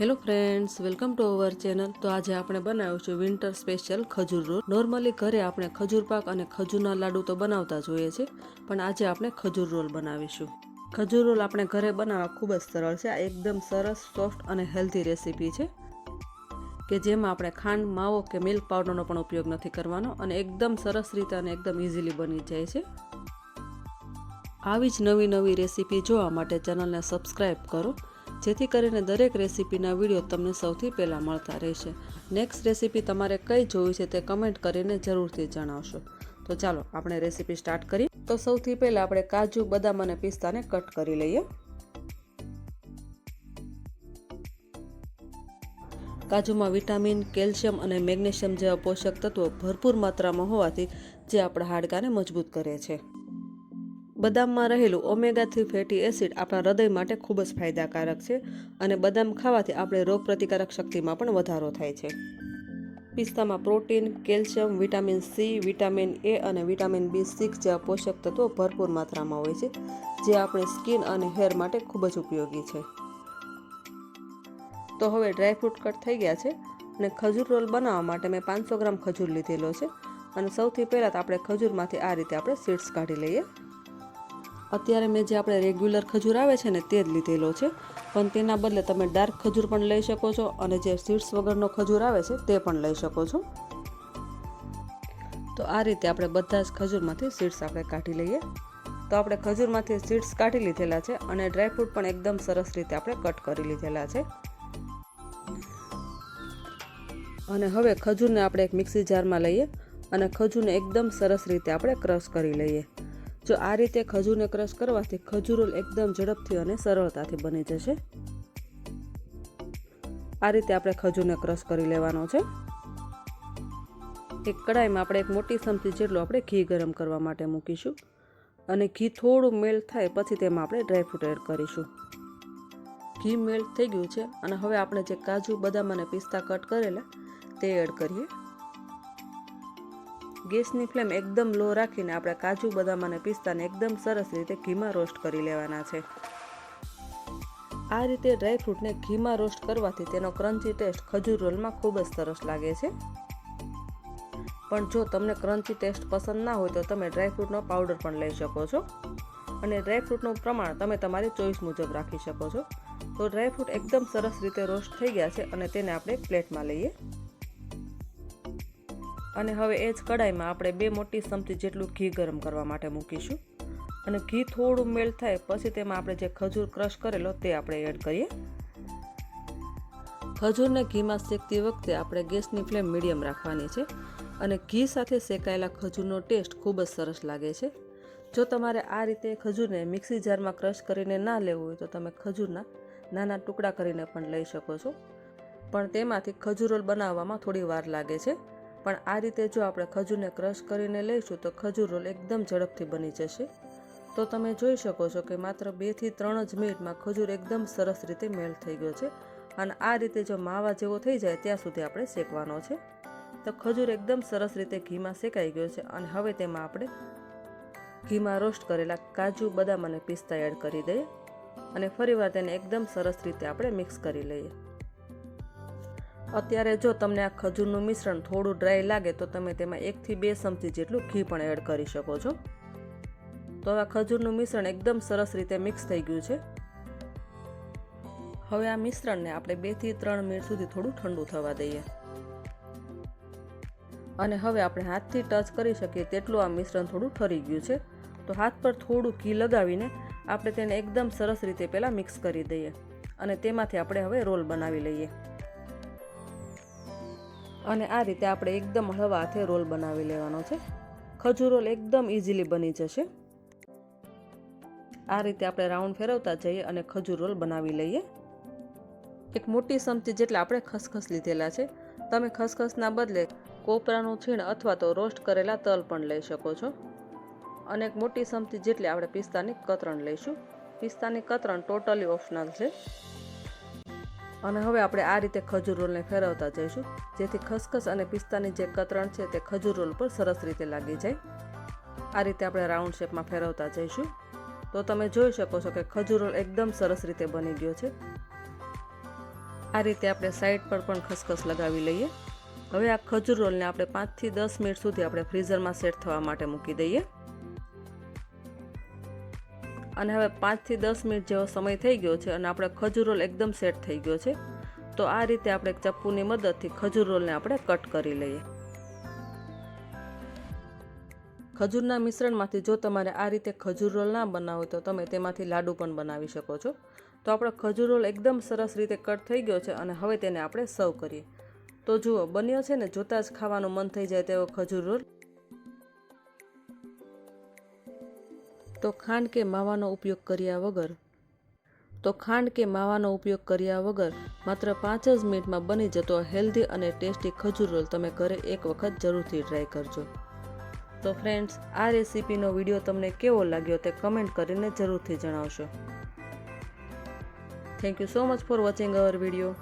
Hello friends, welcome to our channel. તો આજે આપણે બનાવીશું વિન્ટર સ્પેશિયલ ખજૂર રોલ. નોર્મલી ઘરે આપણે ખજૂર પાક અને ખજૂરના લાડુ તો બનાવતા જ હોઈએ છીએ, પણ આજે આપણે ખજૂર રોલ બનાવીશું. ખજૂર રોલ આપણે ઘરે બનાવવા ખૂબ જ સરળ છે. આ એકદમ સરસ, સોફ્ટ અને હેલ્ધી રેસીપી છે કે જેમાં આપણે ખાંડ, માવો કે મિલ્ક પાવડરનો પણ ઉપયોગ નથી કરવાનો અને એકદમ સરસ રીતે અને એકદમ ઇઝીલી બની જાય છે. આવી જ નવી રેસીપી જોવા માટે ચેનલને સબસ્ક્રાઈબ કરો, જેથી કરીને દરેક રેસીપીના વિડીયો તમને સૌથી પહેલાં મળતા રહેશે. નેક્સ્ટ રેસીપી તમારે કઈ જોવી છે તે કમેન્ટ કરીને જરૂરથી જણાવશો. તો ચાલો આપણે રેસીપી સ્ટાર્ટ કરીએ. તો સૌથી પહેલાં આપણે કાજુ, બદામ અને પિસ્તાને કટ કરી લઈએ. કાજુમાં વિટામિન, કેલ્શિયમ અને મેગ્નેશિયમ જેવા પોષક તત્વો ભરપૂર માત્રામાં હોવાથી જે આપણા હાડકાને મજબૂત કરે છે. બદામમાં રહેલું ઓમેગા-3 ફેટી એસિડ આપણા હૃદય માટે ખૂબ જ ફાયદાકારક છે અને બદામ ખાવાથી આપણે રોગપ્રતિકારક શક્તિમાં પણ વધારો થાય છે. પિસ્તામાં protein, calcium, vitamin C, vitamin A અને વિટામિન B6 જેવા પોષક તત્વો ભરપૂર માત્રામાં હોય છે, જે આપણી સ્કિન અને હેર માટે ખૂબ જ ઉપયોગી છે. તો હવે ડ્રાયફ્રૂટ કટ થઈ ગયા છે અને ખજૂર રોલ બનાવવા માટે મેં 500 ગ્રામ ખજૂર લીધેલો છે અને સૌથી પહેલાં આપણે ખજૂરમાંથી આ રીતે આપણે સીડ્સ કાઢી લઈએ. અત્યારે મેં જે આપણે રેગ્યુલર ખજૂર આવે છે ને તે જ લીધેલો છે, પણ તેના બદલે તમે ડાર્ક ખજૂર પણ લઈ શકો છો અને જે સીડ્સ વગરનો ખજૂર આવે છે તે પણ લઈ શકો છો. તો આ રીતે આપણે બધા જ ખજૂરમાંથી સીડ્સ આપણે કાઢી લઈએ. તો આપણે ખજૂરમાંથી સીડ્સ કાઢી લીધેલા છે અને ડ્રાયફ્રૂટ પણ એકદમ સરસ રીતે આપણે કટ કરી લીધેલા છે. અને હવે ખજૂરને આપણે એક મિક્સી જારમાં લઈએ અને ખજૂરને એકદમ સરસ રીતે આપણે ક્રશ કરી લઈએ. જો આ રીતે ખજૂરને ક્રશ કરવાથી ખજૂર રોલ એકદમ ઝડપથી અને સરળતાથી બની જશે. આ રીતે આપણે ખજૂરને ક્રશ કરી લેવાનો છે. એક કડાઈમાં આપણે એક મોટી ચમચી જેટલું આપણે ઘી ગરમ કરવા માટે મૂકીશું અને ઘી થોડું મેલ્ટ થાય પછી તેમાં આપણે ડ્રાયફ્રૂટ એડ કરીશું. ઘી મેલ્ટ થઈ ગયું છે અને હવે આપણે જે કાજુ, બદામ અને પિસ્તા કટ કરેલા તે એડ કરીએ. ગેસની ફ્લેમ એકદમ લો રાખીને આપણે કાજુ, બદામ અને પિસ્તાને એકદમ સરસ રીતે ઘીમાં રોસ્ટ કરી લેવાના છે. આ રીતે ડ્રાયફ્રૂટને ઘીમાં રોસ્ટ કરવાથી તેનો ક્રન્ચી ટેસ્ટ ખજૂર રોલમાં ખૂબ જ સરસ લાગે છે. પણ જો તમને ક્રન્ચી ટેસ્ટ પસંદ ના હોય તો તમે ડ્રાયફ્રૂટનો પાવડર પણ લઈ શકો છો અને ડ્રાયફ્રૂટનું પ્રમાણ તમે તમારી ચોઈસ મુજબ રાખી શકો છો. તો ડ્રાયફ્રૂટ એકદમ સરસ રીતે રોસ્ટ થઈ ગયા છે અને તેને આપણે એક પ્લેટમાં લઈએ. અને હવે એ જ કડાઈમાં આપણે 2 મોટી ચમચી જેટલું ઘી ગરમ કરવા માટે મૂકીશું અને ઘી થોડું મેલ્ટ થાય પછી તેમાં આપણે જે ખજૂર ક્રશ કરેલો તે આપણે એડ કરીએ. ખજૂરને ઘીમાં શેકતી વખતે આપણે ગેસની ફ્લેમ મીડિયમ રાખવાની છે અને ઘી સાથે શેકાયેલા ખજૂરનો ટેસ્ટ ખૂબ જ સરસ લાગે છે. જો તમારે આ રીતે ખજૂરને મિક્સી જારમાં ક્રશ કરીને ના લેવું હોય તો તમે ખજૂરના નાના ટુકડા કરીને પણ લઈ શકો છો, પણ તેમાંથી ખજૂર રોલ બનાવવામાં થોડી વાર લાગે છે. પણ આ રીતે જો આપણે ખજૂરને ક્રશ કરીને લઈશું તો ખજૂર રોલ એકદમ ઝડપથી બની જશે. તો તમે જોઈ શકો છો કે માત્ર 2 થી 3 જ મિનિટમાં ખજૂર એકદમ સરસ રીતે મેલ્ટ થઈ ગયો છે અને આ રીતે જો માવા જેવો થઈ જાય ત્યાં સુધી આપણે શેકવાનો છે. તો ખજૂર એકદમ સરસ રીતે ઘીમાં શેકાઈ ગયો છે અને હવે તેમાં આપણે ઘીમાં રોસ્ટ કરેલા કાજુ, બદામ અને પિસ્તા એડ કરી દઈએ અને ફરીવાર તેને એકદમ સરસ રીતે આપણે મિક્સ કરી લઈએ. અત્યારે જો તમને આ ખજૂરનું મિશ્રણ થોડું ડ્રાય લાગે તો તમે તેમાં 1 થી 2 ચમચી જેટલું ઘી પણ એડ કરી શકો છો. તો આ ખજૂરનું મિશ્રણ એકદમ સરસ રીતે મિક્સ થઈ ગયું છે. હવે આ મિશ્રણને આપણે 2 થી 3 મિનિટ સુધી થોડું ઠંડુ થવા દઈએ અને હવે આપણે હાથથી ટચ કરી શકીએ તેટલું આ મિશ્રણ થોડું ઠરી ગયું છે. તો હાથ પર થોડું ઘી લગાવીને આપણે તેને એકદમ સરસ રીતે પહેલાં મિક્સ કરી દઈએ અને તેમાંથી આપણે હવે રોલ બનાવી લઈએ. અને આ રીતે આપણે એકદમ હળવા હાથે રોલ બનાવી લેવાનો છે. ખજૂર રોલ એકદમ ઇઝીલી બની જશે. આ રીતે આપણે રાઉન્ડ ફેરવતા જઈએ અને ખજૂર રોલ બનાવી લઈએ. એક મોટી ચમચી જેટલા આપણે ખસખસ લીધેલા છે. તમે ખસખસના બદલે કોપરાનું છીણ અથવા તો રોસ્ટ કરેલા તલ પણ લઈ શકો છો. અને એક મોટી ચમચી જેટલી આપણે પિસ્તાની કતરણ લઈશું. પિસ્તાની કતરણ ટોટલી ઓપ્શનલ છે. અને હવે આપણે આ રીતે ખજૂર રોલને ફેરવતા જઈશું જેથી ખસખસ અને પિસ્તાની જે કતરણ છે તે ખજૂર રોલ પર સરસ રીતે લાગી જાય. આ રીતે આપણે રાઉન્ડ શેપમાં ફેરવતા જઈશું. તો તમે જોઈ શકો છો કે ખજૂર રોલ એકદમ સરસ રીતે બની ગયો છે. આ રીતે આપણે સાઈડ પર પણ ખસખસ લગાવી લઈએ. હવે આ ખજૂર રોલને આપણે 5 થી 10 મિનિટ સુધી આપણે ફ્રીઝરમાં સેટ થવા માટે મૂકી દઈએ. અને હવે 5 થી 10 મિનિટ જેવો સમય થઈ ગયો છે અને આપણે ખજૂર રોલ એકદમ સેટ થઈ ગયો છે. તો આ રીતે આપણે ચપ્પુની મદદથી ખજૂર રોલને આપણે કટ કરી લઈએ. ખજૂરના મિશ્રણમાંથી જો તમારે આ રીતે ખજૂર રોલ ના બનાવો તો તમે તેમાંથી લાડુ પણ બનાવી શકો છો. તો આપણો ખજૂર રોલ એકદમ સરસ રીતે કટ થઈ ગયો છે અને હવે તેને આપણે સર્વ કરીએ. તો જુઓ, બન્યો છે ને જોતાં જ ખાવાનું મન થઈ જાય તેવો ખજૂર રોલ. તો ખાંડ કે માવાનો ઉપયોગ કર્યા વગર માત્ર 5 જ મિનિટમાં બની જતો હેલ્ધી અને ટેસ્ટી ખજૂર રોલ તમે ઘરે એક વખત જરૂરથી ટ્રાય કરજો. તો ફ્રેન્ડ્સ, આ રેસીપીનો વિડીયો તમને કેવો લાગ્યો તે કમેન્ટ કરીને જરૂરથી જણાવશો. Thank you so much for watching hour video.